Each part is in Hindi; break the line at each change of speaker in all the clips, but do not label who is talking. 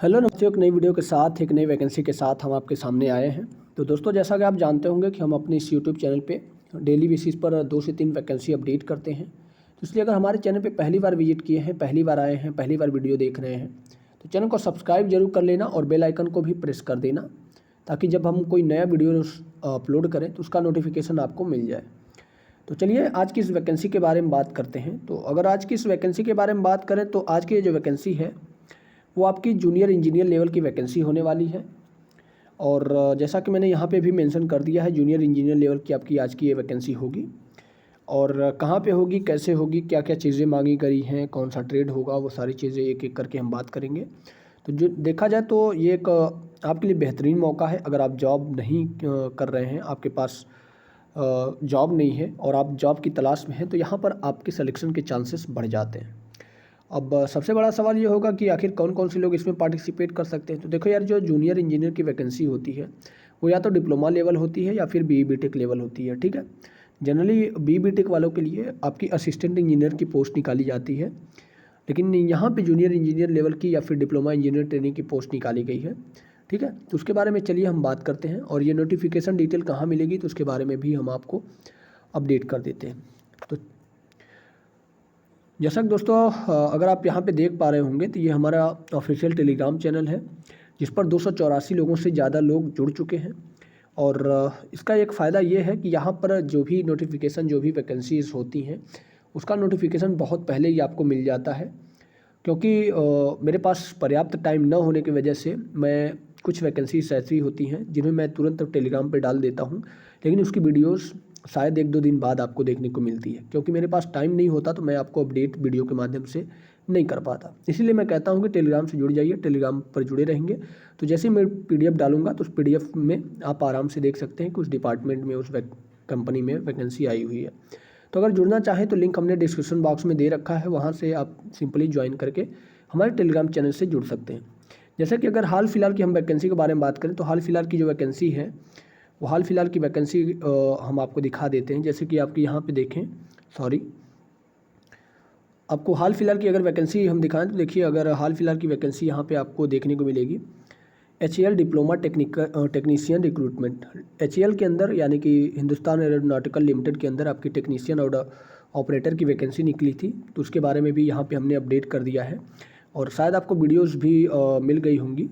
हेलो नमस्ते। एक नई वीडियो के साथ एक नई वैकेंसी के साथ हम आपके सामने आए हैं। तो दोस्तों, जैसा कि आप जानते होंगे कि हम अपने इस यूट्यूब चैनल पे डेली बेसिस पर 2 से 3 वैकेंसी अपडेट करते हैं। तो इसलिए अगर हमारे चैनल पे पहली बार विजिट किए हैं, पहली बार आए हैं, पहली बार वीडियो देख रहे हैं, तो चैनल को सब्सक्राइब जरूर कर लेना और बेल आइकन को भी प्रेस कर देना, ताकि जब हम कोई नया वीडियो अपलोड करें तो उसका नोटिफिकेशन आपको मिल जाए। तो चलिए आज की इस वैकेंसी के बारे में बात करते हैं। तो अगर आज की इस वैकेंसी के बारे में बात करें तो आज की ये जो वैकेंसी है वो आपकी जूनियर इंजीनियर लेवल की वैकेंसी होने वाली है। और जैसा कि मैंने यहाँ पे भी मेंशन कर दिया है, जूनियर इंजीनियर लेवल की आपकी आज की ये वैकेंसी होगी। और कहाँ पे होगी, कैसे होगी, क्या क्या चीज़ें मांगी गई हैं, कौन सा ट्रेड होगा, वो सारी चीज़ें एक एक करके हम बात करेंगे। तो जो देखा जाए तो ये एक आपके लिए बेहतरीन मौका है। अगर आप जॉब नहीं कर रहे हैं, आपके पास जॉब नहीं है और आप जॉब की तलाश में हैं, तो यहाँ पर आपके सिलेक्शन के चांसेस बढ़ जाते हैं। अब सबसे बड़ा सवाल ये होगा कि आखिर कौन कौन से लोग इसमें पार्टिसिपेट कर सकते हैं। तो देखो यार, जो जूनियर इंजीनियर की वैकेंसी होती है वो या तो डिप्लोमा लेवल होती है या फिर BE BTech लेवल होती है। ठीक है, जनरली BE BTech वालों के लिए आपकी असिस्टेंट इंजीनियर की पोस्ट निकाली जाती है, लेकिन यहाँ पे जूनियर इंजीनियर लेवल की या फिर डिप्लोमा इंजीनियर ट्रेनिंग की पोस्ट निकाली गई है। ठीक है, तो उसके बारे में चलिए हम बात करते हैं। और ये नोटिफिकेशन डिटेल कहाँ मिलेगी तो उसके बारे में भी हम आपको अपडेट कर देते हैं। तो जैसा कि दोस्तों अगर आप यहाँ पे देख पा रहे होंगे तो ये हमारा ऑफिशियल टेलीग्राम चैनल है, जिस पर 284 लोगों से ज़्यादा लोग जुड़ चुके हैं। और इसका एक फ़ायदा ये है कि यहाँ पर जो भी नोटिफिकेशन, जो भी वैकेंसीज़ होती हैं, उसका नोटिफिकेशन बहुत पहले ही आपको मिल जाता है। क्योंकि मेरे पास पर्याप्त टाइम न होने की वजह से मैं कुछ वैकेंसीज ऐसी होती हैं जिन्हें मैं तुरंत टेलीग्राम पे डाल देता हूँ, लेकिन उसकी वीडियोस शायद 1-2 दिन बाद आपको देखने को मिलती है। क्योंकि मेरे पास टाइम नहीं होता तो मैं आपको अपडेट वीडियो के माध्यम से नहीं कर पाता। इसीलिए मैं कहता हूँ कि टेलीग्राम से जुड़ जाइए, टेलीग्राम पर जुड़े रहेंगे तो जैसे ही मैं PDF डालूंगा तो उस PDF में आप आराम से देख सकते हैं कि उस डिपार्टमेंट में, उस कंपनी में वैकेंसी आई हुई है। तो अगर जुड़ना चाहें तो लिंक हमने डिस्क्रिप्शन बॉक्स में दे रखा है, वहाँ से आप सिंपली ज्वाइन करके हमारे टेलीग्राम चैनल से जुड़ सकते हैं। जैसे कि अगर हाल फिलहाल की हम वैकेंसी के बारे में बात करें तो हाल फिलहाल की जो वैकेंसी है वो हाल फिलहाल की वैकेंसी हम आपको दिखा देते हैं। जैसे कि आपकी यहाँ पे देखें, आपको हाल फिलहाल की अगर वैकेंसी हम दिखाएं तो देखिए, अगर हाल फिलहाल की वैकेंसी यहाँ पे आपको देखने को मिलेगी HAL diploma technician recruitment. HAL के अंदर यानी कि हिंदुस्तान एरोनॉटिकल लिमिटेड के अंदर आपकी टेक्नीशियन और ऑपरेटर की वैकेंसी निकली थी, तो उसके बारे में भी यहाँ पे हमने अपडेट कर दिया है और शायद आपको वीडियोस भी मिल गई होंगी।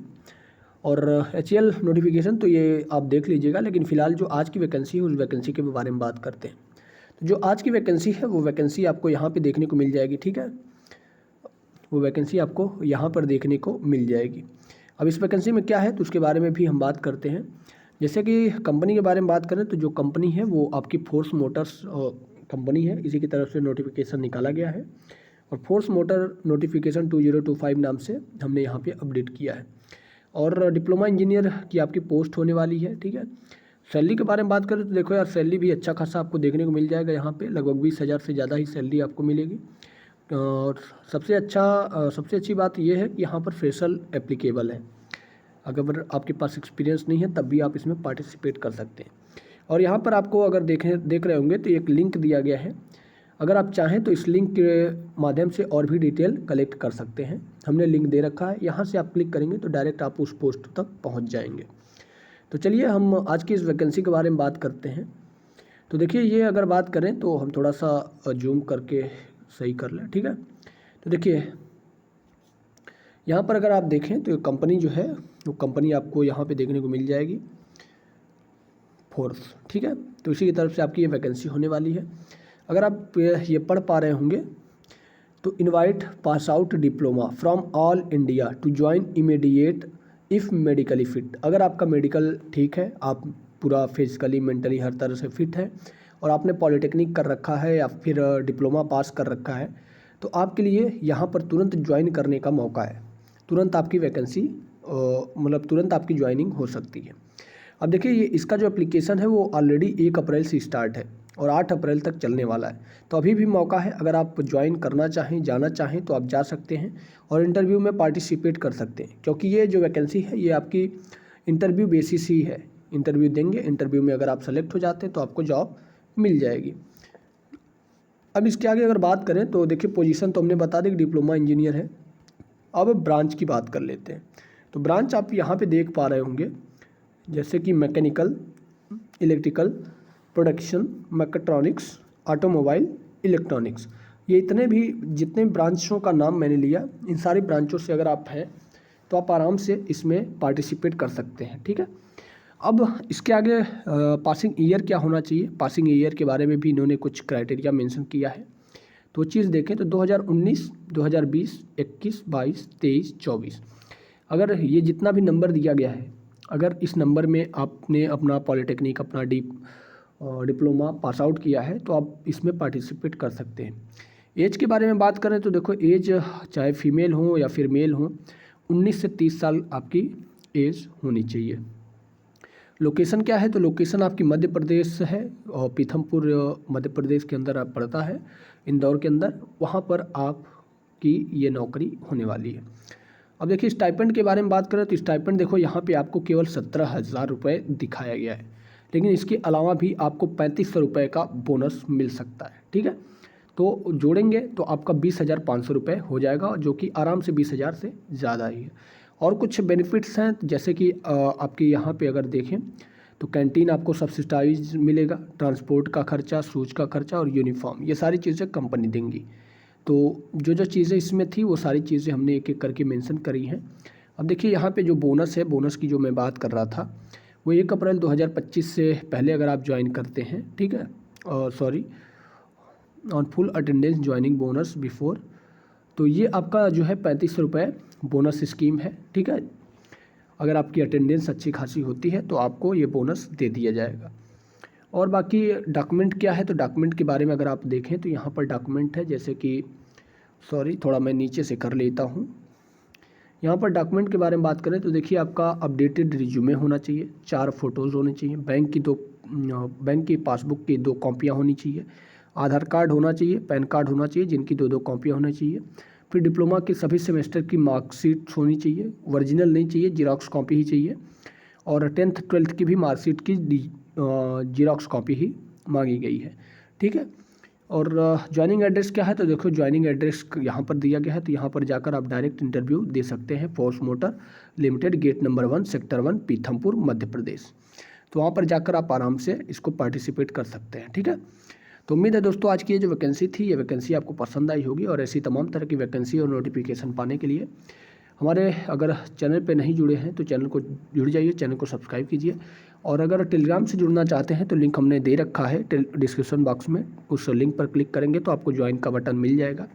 और HAL नोटिफिकेशन तो ये आप देख लीजिएगा, लेकिन फ़िलहाल जो आज की वैकेंसी है उस वैकेंसी के बारे में बात करते हैं। तो जो आज की वैकेंसी है वो वैकेंसी आपको यहाँ पे देखने को मिल जाएगी। ठीक है, वो वैकेंसी आपको यहाँ पर देखने को मिल जाएगी। अब इस वैकेंसी में क्या है तो उसके बारे में भी हम बात करते हैं। जैसे कि कंपनी के बारे में बात करें तो जो कंपनी है वो आपकी फोर्स मोटर्स कंपनी है, इसी की तरफ से नोटिफिकेशन निकाला गया है और फोर्स मोटर नोटिफिकेशन 2025 नाम से हमने यहाँ पे अपडेट किया है। और डिप्लोमा इंजीनियर की आपकी पोस्ट होने वाली है। ठीक है, सैलरी के बारे में बात करें तो देखो यार, सैलरी भी अच्छा खासा आपको देखने को मिल जाएगा। यहाँ पे लगभग 20,000 से ज़्यादा ही सैलरी आपको मिलेगी। और सबसे अच्छी बात यह है कि यहाँ पर फ्रेशर एप्लीकेबल है। अगर आपके पास एक्सपीरियंस नहीं है तब भी आप इसमें पार्टिसिपेट कर सकते हैं। और यहाँ पर आपको अगर देख रहे होंगे तो एक लिंक दिया गया है। अगर आप चाहें तो इस लिंक के माध्यम से और भी डिटेल कलेक्ट कर सकते हैं। हमने लिंक दे रखा है, यहाँ से आप क्लिक करेंगे तो डायरेक्ट आप उस पोस्ट तक पहुँच जाएंगे। तो चलिए हम आज की इस वैकेंसी के बारे में बात करते हैं। तो देखिए, ये अगर बात करें तो हम थोड़ा सा जूम करके सही कर लें। ठीक है, तो देखिए यहाँ पर अगर आप देखें तो कंपनी जो है वो कंपनी आपको यहाँ पे देखने को मिल जाएगी, फोर्स। ठीक है, तो इसी की तरफ से आपकी ये वैकेंसी होने वाली है। अगर आप ये पढ़ पा रहे होंगे तो invite pass out diploma from all India to join immediate if medically fit. अगर आपका मेडिकल ठीक है, आप पूरा फिजिकली मेंटली हर तरह से फिट है और आपने पॉलिटेक्निक कर रखा है या फिर डिप्लोमा पास कर रखा है, तो आपके लिए यहाँ पर तुरंत ज्वाइन करने का मौका है। तुरंत आपकी वैकेंसी मतलब तुरंत आपकी ज्वाइनिंग हो सकती है। अब देखिए, ये इसका जो एप्लीकेशन है वो ऑलरेडी 1 अप्रैल से स्टार्ट है और 8 अप्रैल तक चलने वाला है। तो अभी भी मौका है, अगर आप ज्वाइन करना चाहें, जाना चाहें तो आप जा सकते हैं और इंटरव्यू में पार्टिसिपेट कर सकते हैं। क्योंकि ये जो वैकेंसी है ये आपकी इंटरव्यू बेसिस ही है। इंटरव्यू देंगे, इंटरव्यू में अगर आप सेलेक्ट हो जाते हैं तो आपको जॉब मिल जाएगी। अब इसके आगे अगर बात करें तो देखिए, पोजीशन तो हमने बता दी कि डिप्लोमा इंजीनियर है। अब ब्रांच की बात कर लेते हैं। तो ब्रांच आप यहाँ पे देख पा रहे होंगे, जैसे कि mechanical, electrical, production, mechatronics, automobile, electronics, ये इतने भी जितने ब्रांचों का नाम मैंने लिया, इन सारी ब्रांचों से अगर आप हैं तो आप आराम से इसमें पार्टिसिपेट कर सकते हैं। ठीक है, अब इसके आगे पासिंग ईयर क्या होना चाहिए, पासिंग ईयर के बारे में भी इन्होंने कुछ क्राइटेरिया मेंशन किया है। तो चीज़ देखें तो 2019, 2020, 21, 22, 23, 24, अगर ये जितना भी नंबर दिया गया है, अगर इस नंबर में आपने अपना पॉलिटेक्निक, अपना डिप्लोमा पास आउट किया है तो आप इसमें पार्टिसिपेट कर सकते हैं। एज के बारे में बात करें तो देखो, एज चाहे फीमेल हो या फिर मेल हो, 19 से 30 साल आपकी एज होनी चाहिए। लोकेशन क्या है, तो लोकेशन आपकी मध्य प्रदेश है और पीथमपुर मध्य प्रदेश के अंदर आप पड़ता है, इंदौर के अंदर, वहाँ पर आपकी ये नौकरी होने वाली है। अब देखिए स्टाइपेंड के बारे में बात करें तो स्टाइपेंड देखो यहाँ पे आपको केवल 17,000 रुपये दिखाया गया है, लेकिन इसके अलावा भी आपको 3500 रुपये का बोनस मिल सकता है। ठीक है, तो जोड़ेंगे तो आपका 20,500 रुपये हो जाएगा, जो कि आराम से 20,000 से ज़्यादा ही है। और कुछ बेनिफिट्स हैं, जैसे कि आपके यहाँ पे अगर देखें तो कैंटीन आपको सब्सिडाइज मिलेगा, ट्रांसपोर्ट का खर्चा, शूज़ का खर्चा और यूनिफॉर्म, ये सारी चीज़ें कंपनी देंगी। तो जो चीज़ें इसमें थी वो सारी चीज़ें हमने एक एक करके मेंशन करी हैं। अब देखिए यहाँ पे जो बोनस है, बोनस की जो मैं बात कर रहा था, वो 1 अप्रैल 2025 से पहले अगर आप ज्वाइन करते हैं, ठीक है, और sorry on full attendance joining bonus before, तो ये आपका जो है 3500 रुपये बोनस स्कीम है। ठीक है, अगर आपकी अटेंडेंस अच्छी खासी होती है तो आपको ये बोनस दे दिया जाएगा। और बाकी डॉक्यूमेंट क्या है, तो डॉक्यूमेंट के बारे में अगर आप देखें तो यहाँ पर डॉक्यूमेंट है, जैसे कि सॉरी थोड़ा मैं नीचे से कर लेता हूँ। यहाँ पर डॉक्यूमेंट के बारे में बात करें तो देखिए आपका अपडेटेड रिज्यूमे होना चाहिए, 4 फोटोज़ होने चाहिए, बैंक की पासबुक की 2 कॉपियाँ होनी चाहिए, आधार कार्ड होना चाहिए, पैन कार्ड होना चाहिए जिनकी 2 कॉपियाँ होनी चाहिए, फिर डिप्लोमा के सभी सेमेस्टर की मार्कशीट होनी चाहिए, ओरिजिनल नहीं चाहिए, जीरोक्स कॉपी ही चाहिए, और 10th 12th की भी मार्कशीट की जीरोक्स कॉपी ही मांगी गई है। ठीक है, और ज्वाइनिंग एड्रेस क्या है, तो देखो ज्वाइनिंग एड्रेस यहाँ पर दिया गया है, तो यहाँ पर जाकर आप डायरेक्ट इंटरव्यू दे सकते हैं। Force Motor Limited, gate number 1, sector 1, Pithampur, Madhya Pradesh. तो वहाँ पर जाकर आप आराम से इसको पार्टिसिपेट कर सकते हैं। ठीक है, तो उम्मीद है दोस्तों आज की ये जो वैकेंसी थी, ये वैकेंसी आपको पसंद आई होगी, और ऐसी तमाम तरह की वैकेंसी और नोटिफिकेशन पाने के लिए हमारे अगर चैनल पे नहीं जुड़े हैं तो चैनल को जुड़ जाइए, चैनल को सब्सक्राइब कीजिए, और अगर टेलीग्राम से जुड़ना चाहते हैं तो लिंक हमने दे रखा है डिस्क्रिप्शन बॉक्स में, उस लिंक पर क्लिक करेंगे तो आपको ज्वाइन का बटन मिल जाएगा।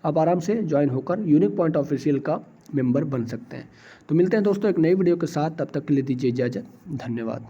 आप आराम से ज्वाइन होकर यूनिक पॉइंट ऑफिशियल का मेंबर बन सकते हैं। तो मिलते हैं दोस्तों एक नई वीडियो के साथ, तब तक के लिए दीजिए इजाज़त, धन्यवाद।